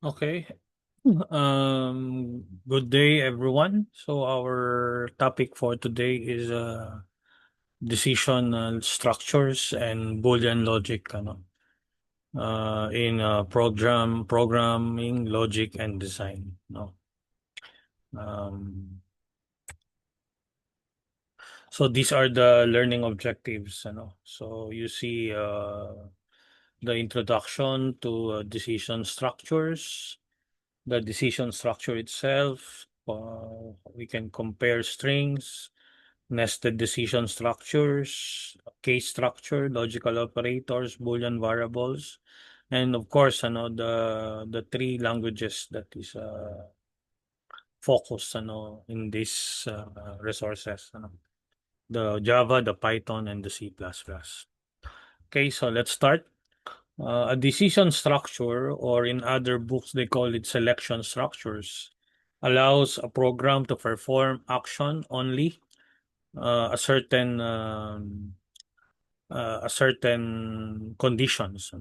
Okay. Good day, everyone. So our topic for today is decision structures and Boolean logic, in programming, logic, and design. No. Um, so these are the learning objectives. So you see the introduction to decision structures. The decision structure itself. We can compare strings, nested decision structures, case structure, logical operators, Boolean variables, and of course, the three languages that is focused, in these resources, the Java, the Python, and the C++. Okay, so let's start. A decision structure, or in other books they call it selection structures, allows a program to perform action only a certain conditions.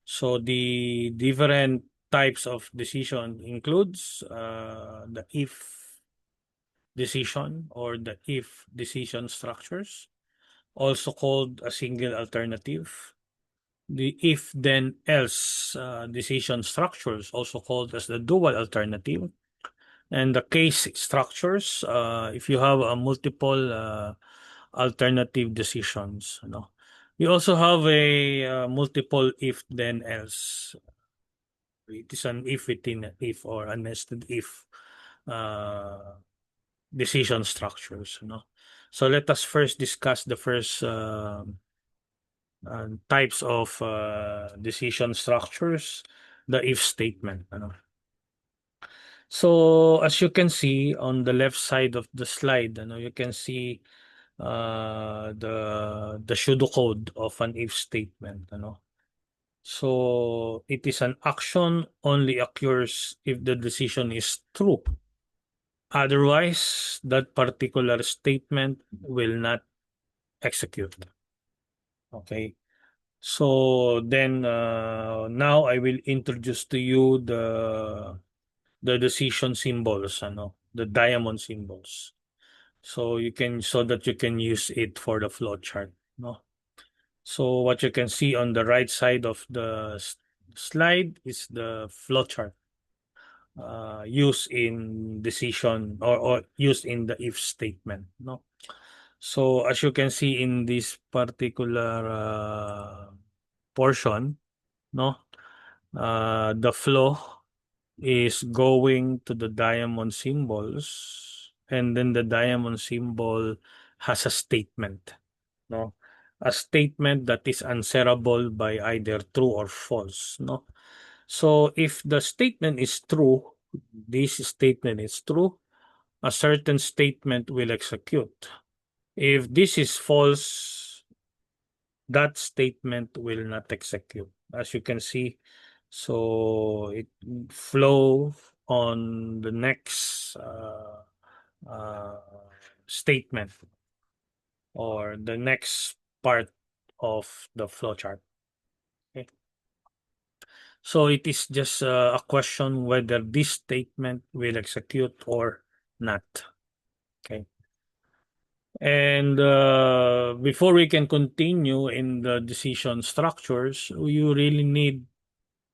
So the different types of decision includes the if decision or the if decision structures, also called a single alternative. The if then else decision structures, also called as the dual alternative, and the case structures, if you have a multiple alternative decisions. We also have a multiple if then else. It is an if within an if, or a nested if uh, decision structures. So let us first discuss the first types of decision structures, the if statement. So as you can see on the left side of the slide, you can see the pseudocode of an if statement. So it is an action only occurs if the decision is true. Otherwise, that particular statement will not execute. Okay. So then now I will introduce to you the decision symbols, the diamond symbols. So that you can use it for the flow chart. No? So what you can see on the right side of the slide is the flow chart used in decision, or used in the if statement. No? So as you can see in this particular portion, no, the flow is going to the diamond symbols, and then the diamond symbol has a statement, no, a statement that is answerable by either true or false. No, so if the statement is true, this statement is true, a certain statement will execute. If this is false, that statement will not execute. As you can see, so it flow on the next uh, statement, or the next part of the flowchart. Okay. So it is just a question whether this statement will execute or not. Okay. And before we can continue in the decision structures, you really need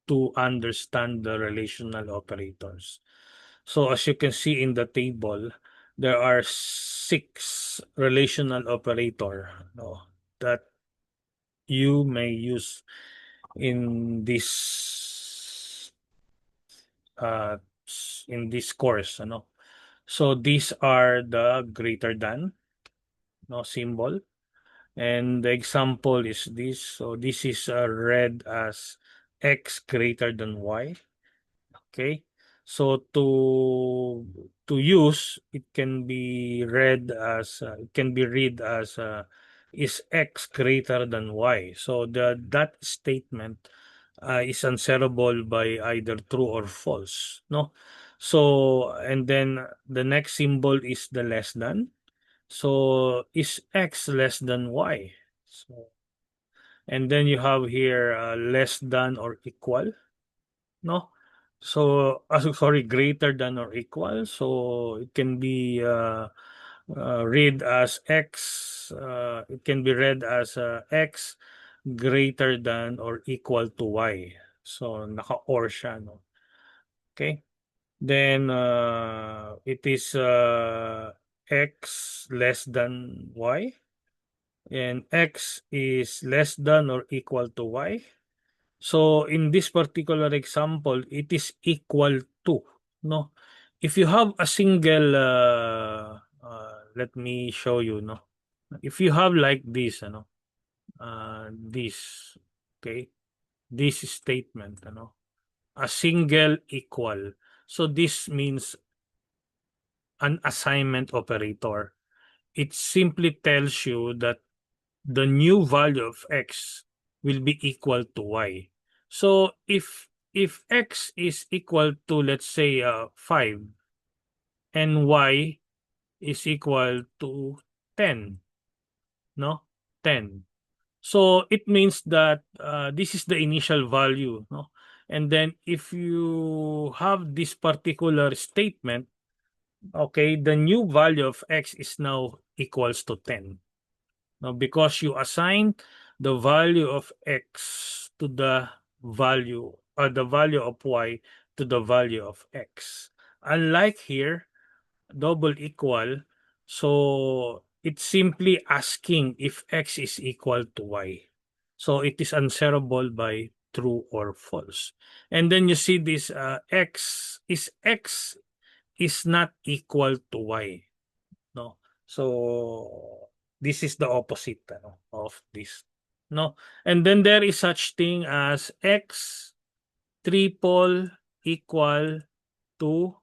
to understand the relational operators. So as you can see in the table, there are 6 relational operator, that you may use in uh, this course. So these are the greater than, symbol. And the example is this. So this is read as x greater than y. Okay. So to use, it can be read as is x greater than y. So that statement is answerable by either true or false. No. So and then the next symbol is the less than. So is x less than y? So, and then you have here less than or equal. No. So, sorry, greater than or equal. So it can be read as x. It can be read as x greater than or equal to y. So naka-or siya, no? Okay. Then it is x less than y, and x is less than or equal to y. So in this particular example, it is equal to, no? If you have a single, let me show you, no? If you have like this, this, okay, this statement, a single equal. So this means an assignment operator. It simply tells you that the new value of x will be equal to y. So if x is equal to, let's say, 5, and y is equal to 10, no? 10. So it means that this is the initial value, no? And then if you have this particular statement, okay, the new value of x is now equals to 10. Now, because you assign the value of x to the value, or the value of y to the value of x. Unlike here, double equal, so it's simply asking if x is equal to y. So it is answerable by true or false. And then you see this x is not equal to y, no? So this is the opposite, of this, no? And then there is such thing as x triple equal to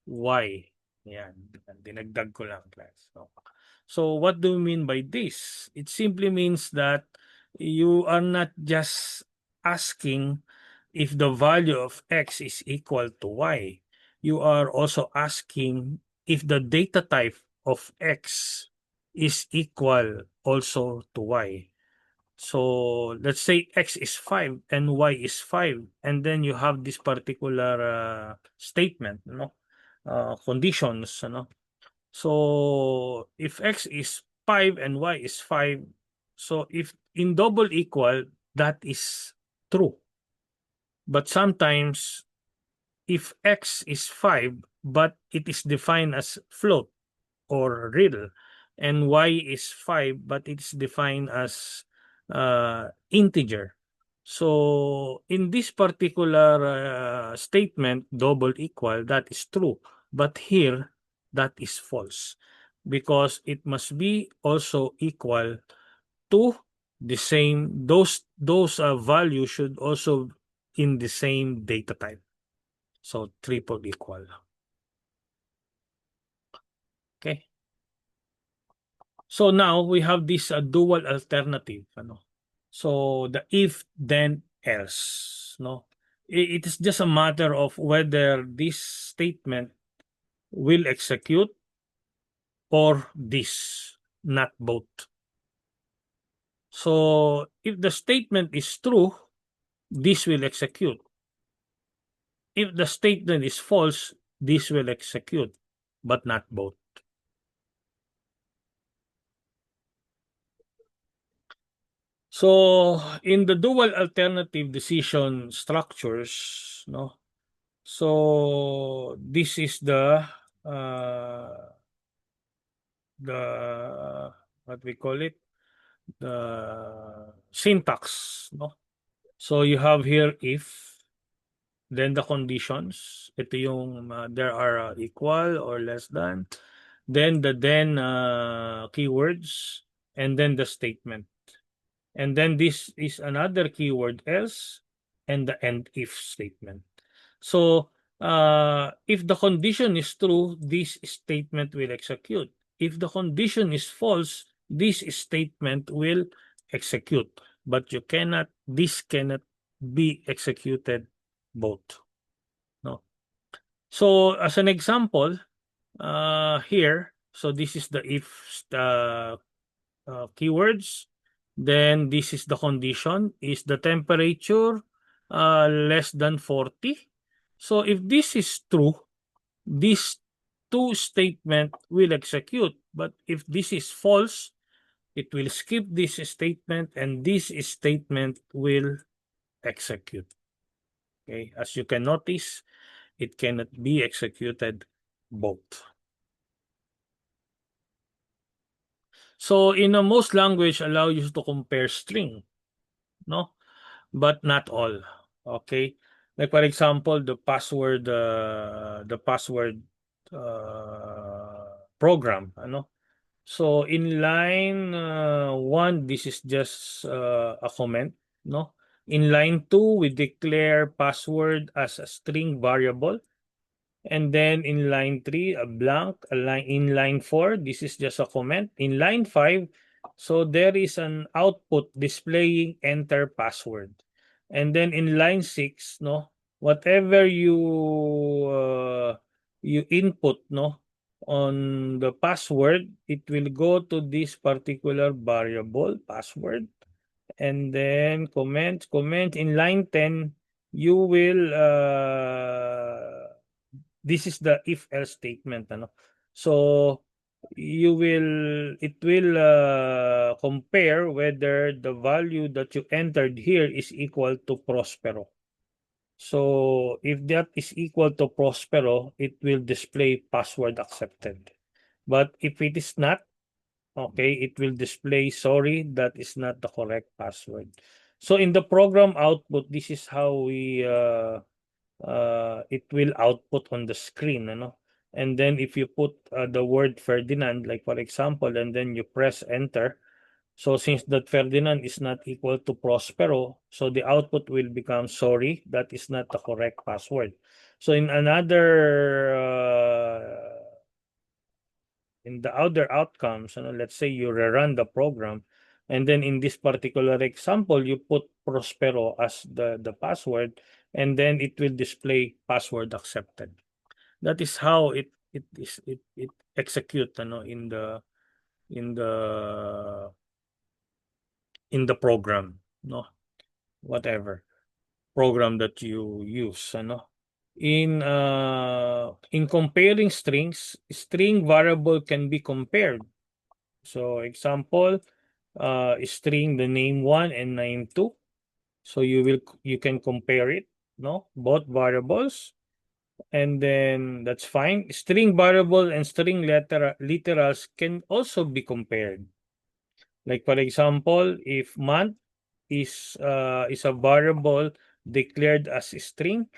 y. Yan, dinagdag ko lang, class. No? So what do you mean by this? It simply means that you are not just asking if the value of x is equal to y. You are also asking if the data type of x is equal also to y. So let's say x is 5 and y is 5, and then you have this particular statement, conditions, So if x is 5 and y is 5, so if in double equal, that is true. But sometimes if x is 5 but it is defined as float or riddle, and y is 5 but it's defined as integer. So in this particular statement, double equal, that is true. But here, that is false, because it must be also equal to the same, those values should also in the same data type. So triple equal. Okay. So now we have this dual alternative, So the if then else, no. It is just a matter of whether this statement will execute or this, not both. So if the statement is true, this will execute. If the statement is false, this will execute, but not both. So in the dual alternative decision structures, no. So this is the what we call it, the syntax, no. So you have here if, then the conditions. Ito yung there are equal or less than. Then the then keywords, and then the statement. And then this is another keyword else, and the end if statement. So if the condition is true, this statement will execute. If the condition is false, this statement will execute. But this cannot be executed both. No. So as an example, here, so this is the if keywords. Then this is the condition. Is the temperature less than 40? So if this is true, these two statement will execute. But if this is false, it will skip this statement and this statement will execute. Okay, as you can notice, it cannot be executed both. So in a most language allow you to compare string, no? But not all. Okay? Like for example, the password program, ano? So in line 1, this is just a comment, no? In line 2, we declare password as a string variable. And then in line 3, a blank. In line 4, this is just a comment. In line 5, so there is an output displaying enter password. And then in line 6, no, whatever you input, no, on the password, it will go to this particular variable password. And then comment in line 10, you will this is the if else statement, ano. So it will compare whether the value that you entered here is equal to Prospero. So if that is equal to Prospero, it will display password accepted. But if it is not, okay, it will display sorry, that is not the correct password. So in the program output, this is how it will output on the screen, ano. And then if you put the word Ferdinand, like for example, and then you press enter, so since that Ferdinand is not equal to Prospero, so the output will become sorry, that is not the correct password. So in the other outcomes, let's say you rerun the program, and then in this particular example, you put Prospero as the password, and then it will display password accepted. That is how it execute in the in the program, no, whatever program that you use, ano. In comparing strings, string variable can be compared. So example, string the name 1 and name 2. So you can compare it, no, both variables, and then that's fine. String variable and string literals can also be compared. Like for example, if month is a variable declared as a string,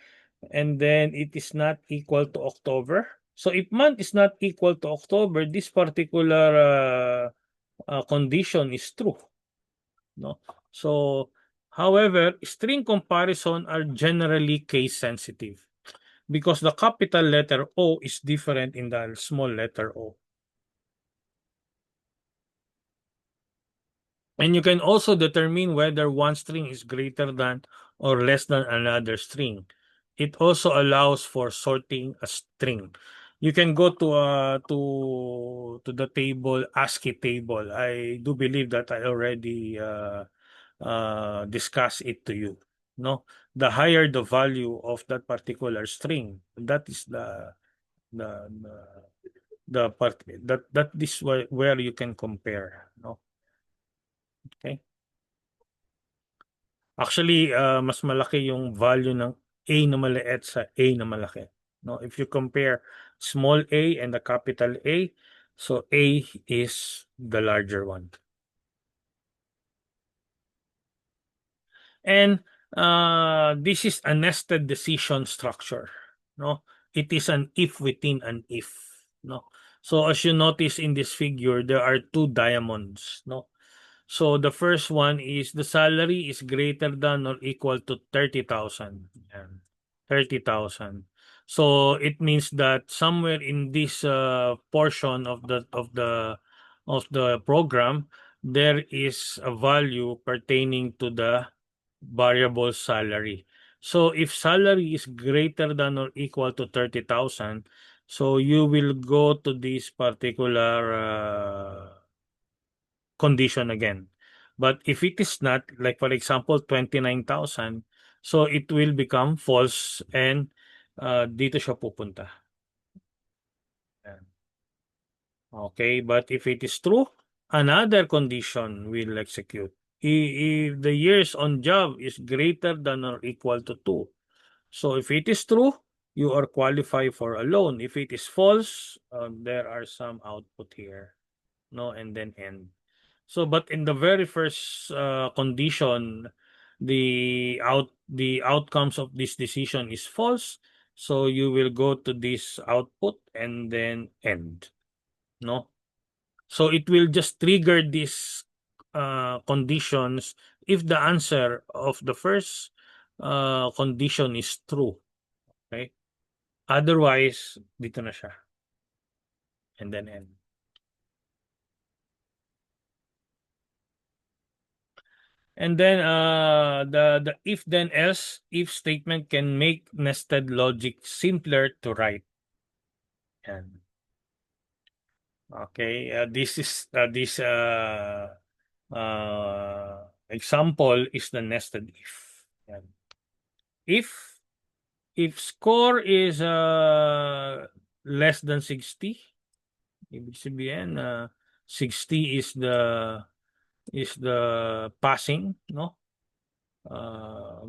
and then it is not equal to October. So if month is not equal to October, this particular condition is true, no? So, however, string comparison are generally case sensitive because the capital letter O is different in the small letter o. And you can also determine whether one string is greater than or less than another string. It also allows for sorting a string. You can go to the table, ASCII table. I do believe that I already discussed it to you. No, the higher the value of that particular string, that is the the, the part that is where you can compare. No, okay. Actually, mas malaki yung value ng A na maliit sa A na malaki, no? If you compare small a and the capital A, so A is the larger one. And this is a nested decision structure, no? It is an if within an if, no? So as you notice in this figure, there are two diamonds, no? So the first one is the salary is greater than or equal to 30,000. 30,000. So it means that somewhere in this portion of the program, there is a value pertaining to the variable salary. So if salary is greater than or equal to 30,000, so you will go to this particular condition again. But if it is not, like for example, 29,000, so it will become false, and dito siya pupunta. Yan. Okay, but if it is true, another condition will execute. If the years on job is greater than or equal to 2. So if it is true, you are qualified for a loan. If it is false, there are some output here. No, and then end. So, but in the very first condition, the outcomes of this decision is false. So you will go to this output and then end. No, so it will just trigger these conditions if the answer of the first condition is true. Okay. Otherwise, dito na siya. And then end. And then the if then else if statement can make nested logic simpler to write. Yan. Okay, this is this example is the nested if. Yan. If score is less than 60, ibig sabihin 60 is the passing, no?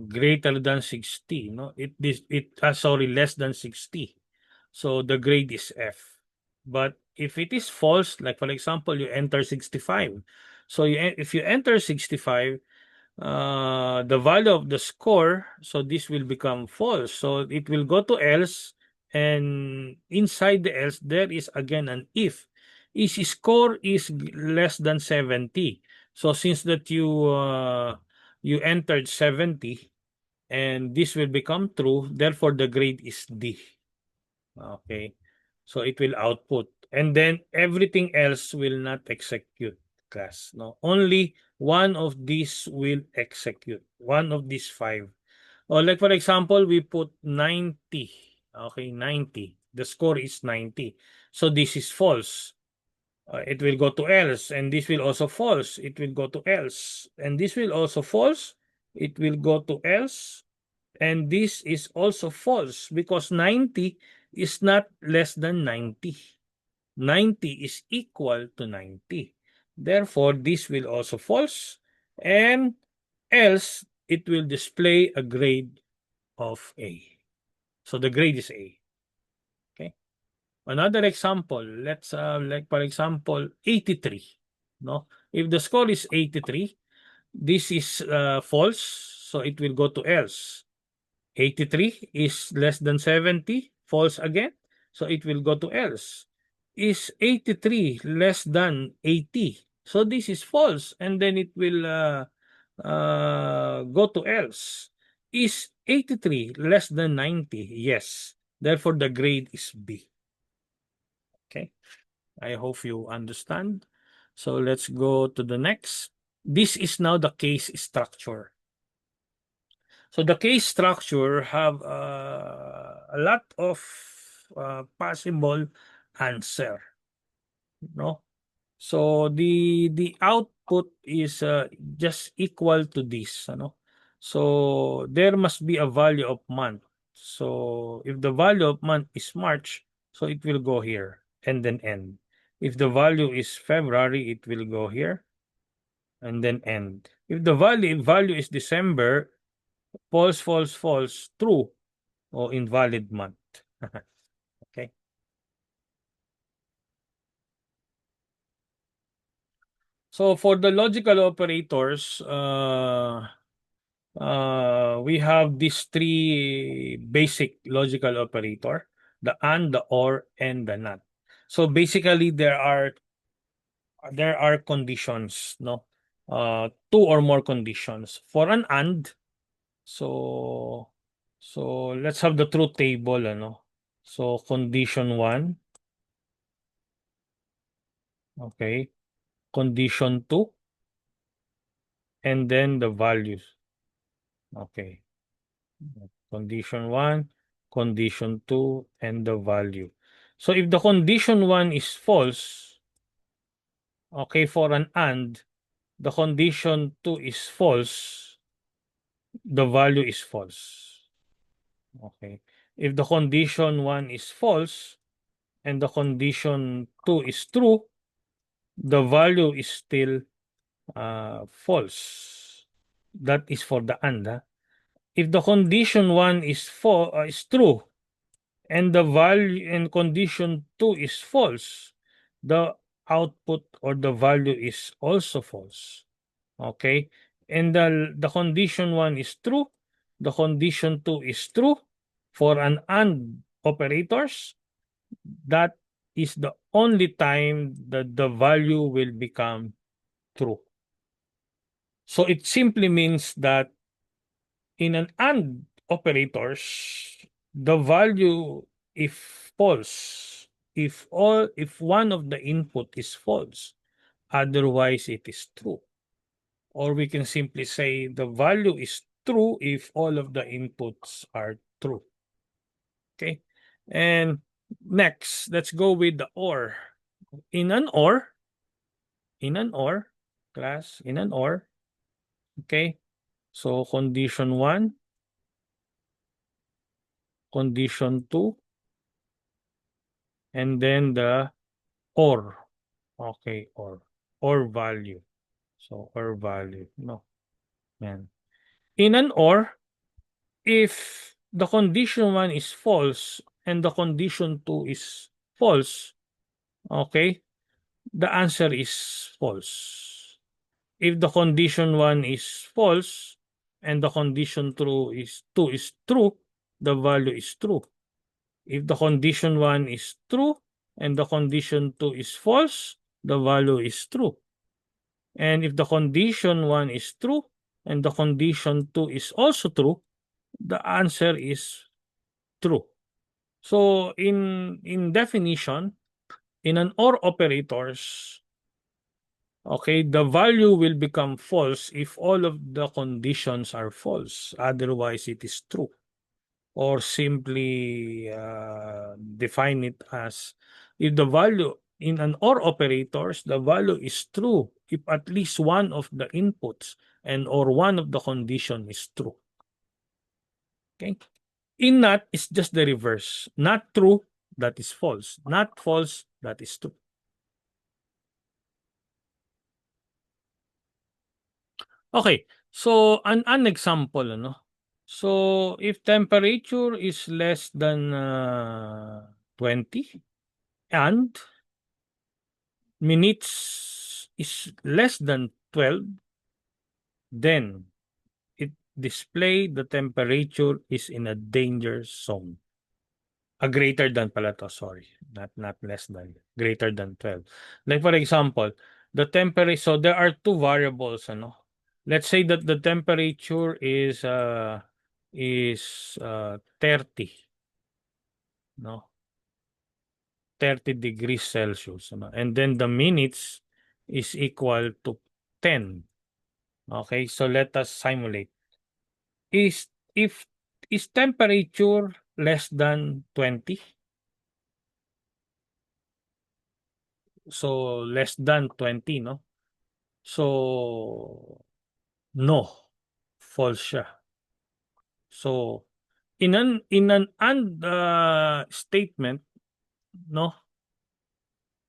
Greater than 60, no? Sorry, less than 60. So the grade is F. But if it is false, like for example, you enter 65. So if you enter 65, the value of the score, so this will become false. So it will go to else, and inside the else, there is again an if. Is score is less than 70. So since that you entered 70, and this will become true, therefore the grade is D. Okay. So it will output. And then everything else will not execute, class. No, only one of these will execute. One of these five. Or like for example, we put 90. Okay, 90. The score is 90. So this is false. It will go to else, and this will also false. It will go to else, and this will also false. It will go to else, and this is also false because 90 is not less than 90. 90 is equal to 90. Therefore, this will also false, and else it will display a grade of A. So the grade is A. Okay. Another example, let's like for example 83. No, if the score is 83, this is false, so it will go to else. 83 is less than 70, false again, so it will go to else. Is 83 less than 80? So this is false, and then it will go to else. Is 83 less than 90? Yes. Therefore, the grade is B. Okay. I hope you understand. So let's go to the next. This is now the case structure. So the case structure have a lot of possible answer, no? So the output is just equal to this, ano? So there must be a value of month. So if the value of month is March, so it will go here and then end. If the value is February, it will go here and then end. If the value is December, false, false, false, true, or invalid month. Okay. So for the logical operators, we have these three basic logical operator: the and, the or, and the not. So basically, there are conditions, no, two or more conditions for an and. So let's have the truth table, ano. So condition one, okay, condition two, and then the values. Okay. Condition one, condition two, and the value. So if the condition one is false, okay, for an and, the condition two is false, the value is false. Okay. If the condition 1 is false and the condition 2 is true, the value is still false. That is for the AND. If the condition 1 is true and the value and condition 2 is false, the output or the value is also false. Okay? And the condition 1 is true, the condition 2 is true for an AND operators. That is the only time that the value will become true. So it simply means that in an AND operators, the value if false, if one of the input is false, otherwise it is true. Or we can simply say the value is true if all of the inputs are true. Okay. And next, let's go with the OR. In an OR, class, in an OR, okay. So condition 1, condition 2, and then the OR. Okay, OR value. So OR value. No. Man. In an OR, if the condition 1 is false and the condition 2 is false, okay, the answer is false. If the condition 1 is false and the condition 2 is true, the value is true. If the condition 1 is true and the condition 2 is false, the value is true. And if the condition 1 is true and the condition 2 is also true, the answer is true. So in definition, in an OR operators, okay, the value will become false if all of the conditions are false. Otherwise, it is true. Or simply define it as if the value in an OR operators, the value is true if at least one of the inputs and or one of the condition is true. Okay. In NOT, it's just the reverse. Not true, that is false. Not false, that is true. Okay. So an example, ano? So if temperature is less than 20 and minutes is less than 12, then it display the temperature is in a danger zone. Greater than pala to, sorry. Not less than. Greater than 12. Like for example, the temperature, so there are two variables, ano. Let's say that the temperature is 30, no? 30 degrees Celsius, ano? And then the minutes is equal to 10. Okay, so let us simulate. Is if is temperature less than 20? So less than 20, no? So no, false siya. So in an and statement, no,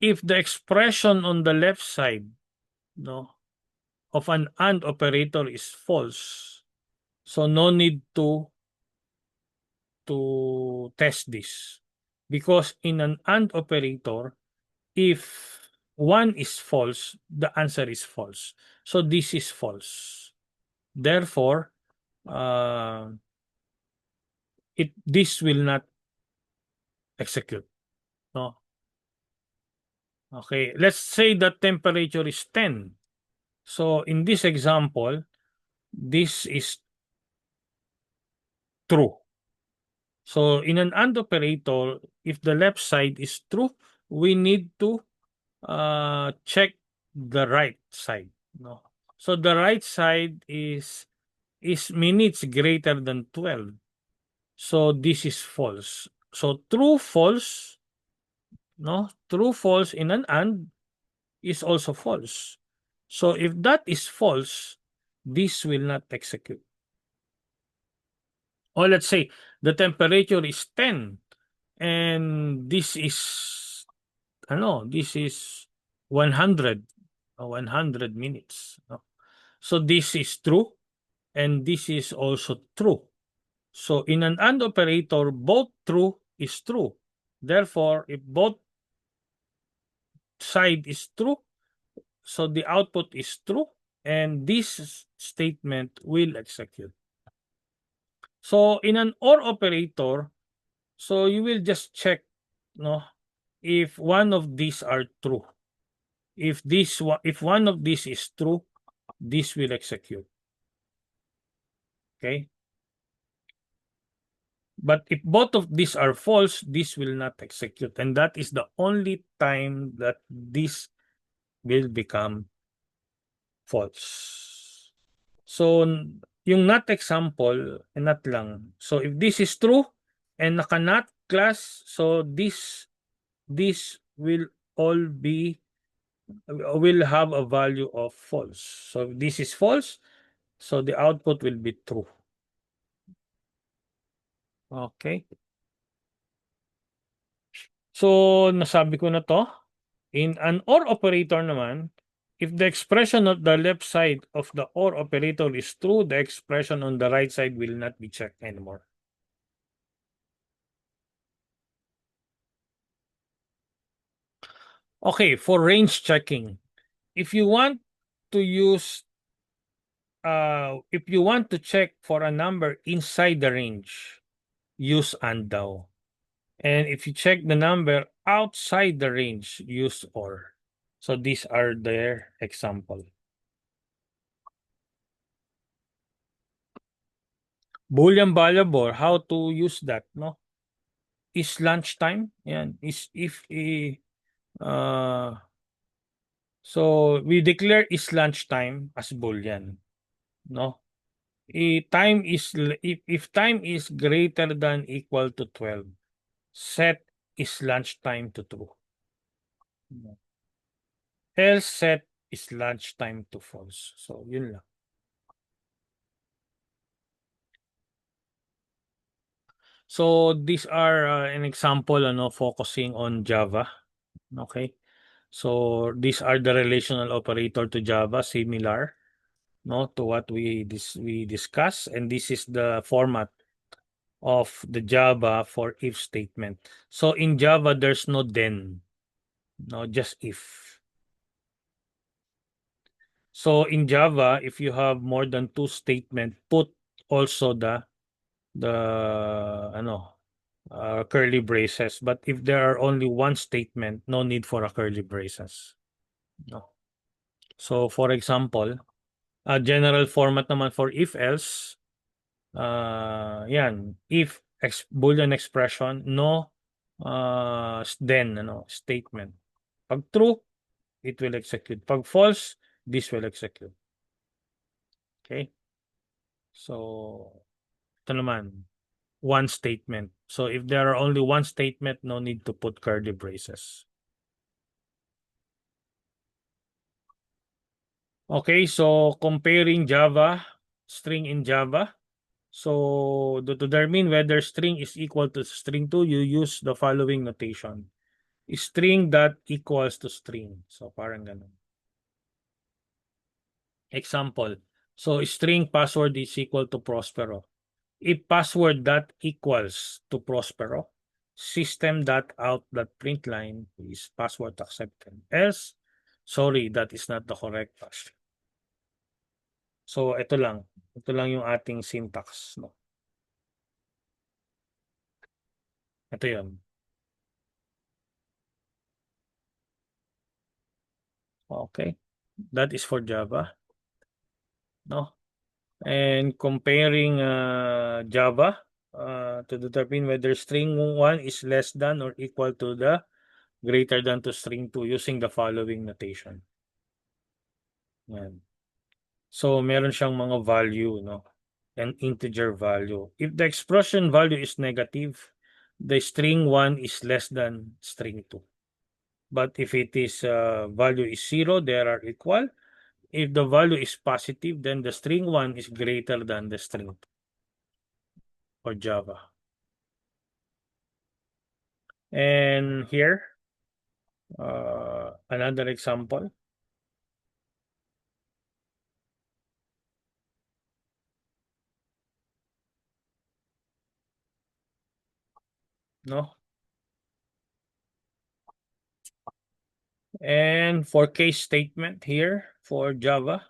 if the expression on the left side, no, of an AND operator is false, so no need to test this, because in an AND operator, if one is false, the answer is false. So this is false. Therefore, this will not execute. No. Okay, let's say the temperature is 10. So in this example, this is true. So in an AND operator, if the left side is true, we need to check the right side. No. So the right side is minutes greater than 12. So this is false. So true false, no? True false in an AND is also false. So if that is false, this will not execute. Or let's say the temperature is 10 and this is 100 100 minutes. No? So this is true and this is also true. So in an AND operator, both true is true. Therefore, if both side is true, so the output is true and this statement will execute. So in an OR operator, so you will just check no if one of these are true. If one of these is true, this will execute. Okay? But if both of these are false, this will not execute. And that is the only time that this will become false. So, yung not example, not lang. So, if this is true and naka-not class, so this will all be will have a value of false. So, if this is false, so the output will be true. Okay. So, nasabi ko na to. In an OR operator naman, if the expression on the left side of the OR operator is true, the expression on the right side will not be checked anymore. Okay, for range checking, if you want to use, if you want to check for a number inside the range, use AND daw. And if you check the number outside the range, use OR. So these are their example. Boolean variable, how to use that, no? Is lunchtime? Yan. Is if so we declare is lunchtime as boolean, no? Time is if time is greater than equal to 12, set is lunchtime to true. Else set is lunchtime to false. So yun lang. So these are an example focusing on Java. Okay? So these are the relational operator to Java, similar to what we discussed, and this is the format of the Java for if statement. So in Java there's no then, just if. So in Java, if you have more than two statement, put also the curly braces. But if there are only one statement, no need for a curly braces. No. So for example, a general format naman for if else, yan, if boolean expression, no then statement. Pag true, it will execute. Pag false, this will execute. Okay? So ito naman, one statement. So if there are only one statement, no need to put curly braces. Okay, so comparing Java, string in Java. So to determine whether string is equal to string 2, you use the following notation. String dot equals to string. So parang ganun. Example. So string password is equal to Prospero. If password dot equals to Prospero, system dot out dot println is password accepted. Else, sorry, that is not the correct password. So ito lang yung ating syntax, no. Ito 'yon. Okay. That is for Java, no. And comparing Java to determine whether string 1 is less than or equal to the greater than to string 2 using the following notation. Yan. So meron siyang mga value, no, an integer value. If the expression value is negative, the string 1 is less than string 2. But if it is value is 0, they are equal. If the value is positive, then the string 1 is greater than the string 2. or Java. And here, another example. No? And for case statement here for Java,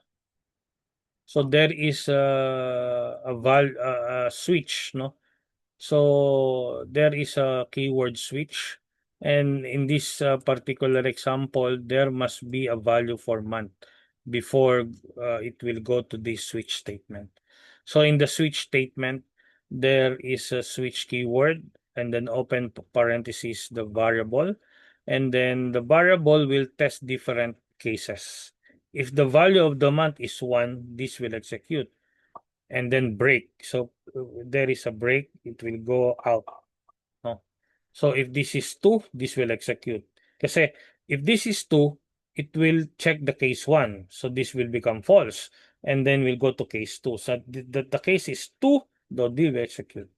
so there is a switch, no? So there is a keyword switch, and in this particular example, there must be a value for month before it will go to this switch statement. So in the switch statement, there is a switch keyword, and then open parentheses the variable, and then the variable will test different cases. If the value of the month is 1, this will execute and then break. So there is a break, it will go out. No? So if this is 2, this will execute. Kasi if this is 2, it will check the case 1. So this will become false. And then we'll go to case 2. So the case is 2, the deal will execute.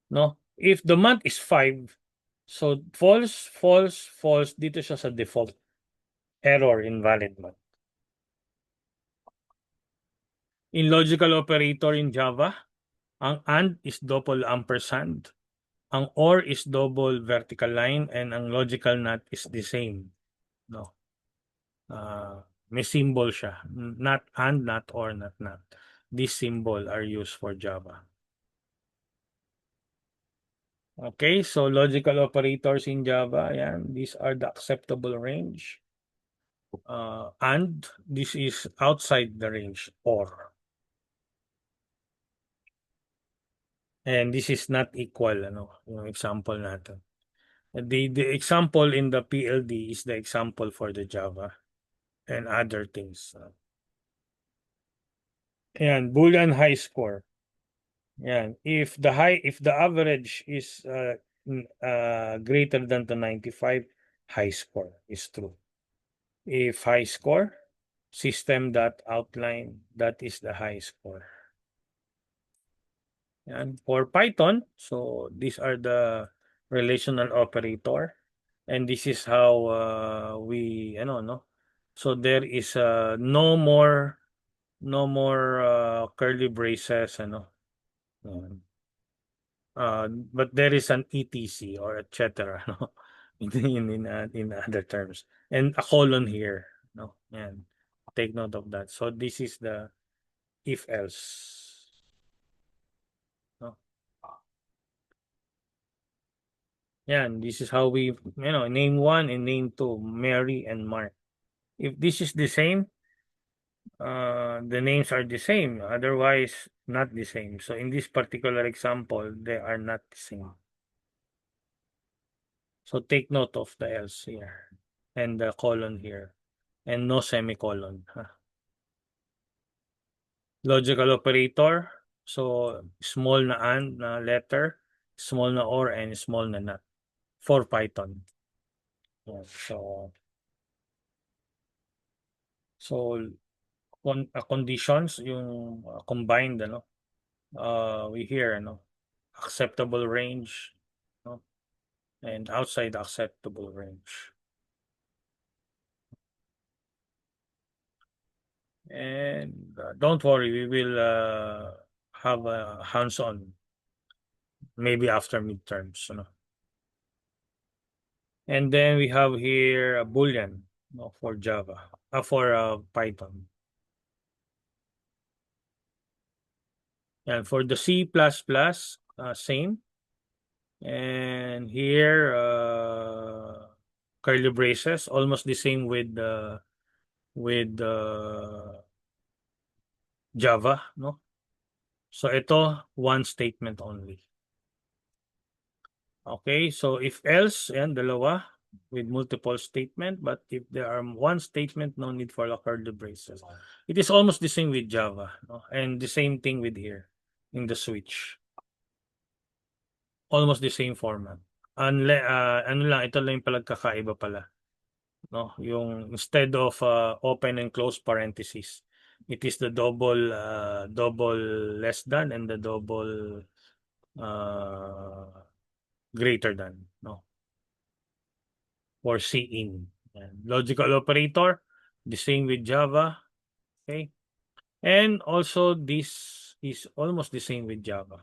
No? If the month is 5, so false, false, false, dito siya sa default. Error, invalid month. In logical operator in Java, ang AND is double ampersand. Ang OR is double vertical line and ang logical NOT is the same. No. May symbol siya. Not AND, not OR, not NOT. These symbol are used for Java. Okay, so logical operators in Java, ayan, these are the acceptable range. And this is outside the range, OR. And this is not equal, yung example natin. The example in the PLD is the example for the Java and other things. Ayan, Boolean high score. Ayan, if the average is greater than the 95, high score is true. If high score, system.outline, that is the high score. And for Python, so these are the relational operator, and this is how we no. So there is no more curly braces, but there is an etc or etc. No, in other terms, and a colon here, no, and take note of that. So this is the if else. No? Yeah, and this is how we name 1 and name 2, Mary and Mark. If this is the same, the names are the same, otherwise not the same. So in this particular example, they are not the same. So take note of the else here and the colon here and no semicolon. Logical operator, so small na and na letter, small na or, and small na not for Python. Yeah, so conditions yung combined we hear acceptable range, and outside acceptable range. And don't worry, we will have a hands-on maybe after midterms. And then we have here a Boolean for Java, for Python. And for the C++, same. And here, curly braces, almost the same with Java, no? So ito, one statement only. Okay, so if else, and dalawa with multiple statement, but if there are one statement, no need for curly braces. It is almost the same with Java, no? And the same thing with here in the switch. Almost the same format. Ito lang yung pagkakaiba pala. No, yung instead of open and close parentheses, it is the double less than and the double greater than, no? For Cin. Logical operator, the same with Java. Okay. And also this is almost the same with Java.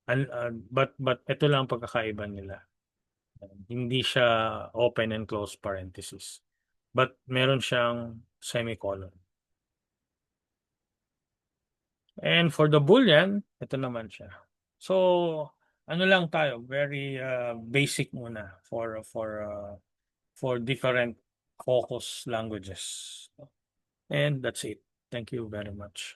But ito lang ang pagkakaiba nila. Hindi siya open and close parenthesis. But meron siyang semicolon. And for the Boolean, ito naman siya. So, ano lang tayo, very basic muna for different focus languages. And that's it. Thank you very much.